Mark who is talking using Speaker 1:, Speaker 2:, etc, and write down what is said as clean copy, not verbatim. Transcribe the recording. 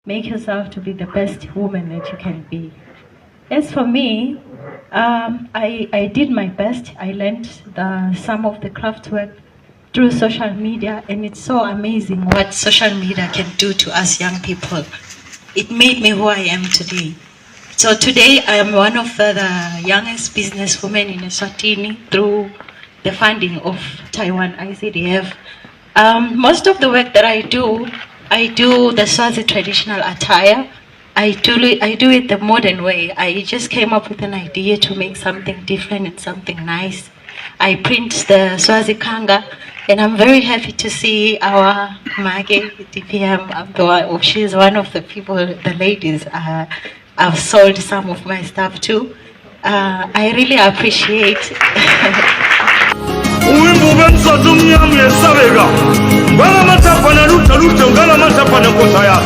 Speaker 1: make yourself to be the best woman that you can be. As for me, I did my best. I learned some of the craft work through social media, and it's so amazing what social media can do to us young people. It made me who I am today. So today I am one of the youngest businesswomen in Eswatini through the funding of Taiwan ICDF. Most of the work that I do the Swazi traditional attire. I do it the modern way. I just came up with an idea to make something different and something nice. I print the Swazi Kanga, and I'm very happy to see our Mage DPM. She's one of the people, the ladies. I've sold some of my stuff too. I really appreciate.
Speaker 2: Ngala matapana luta ngala matapana kotaya.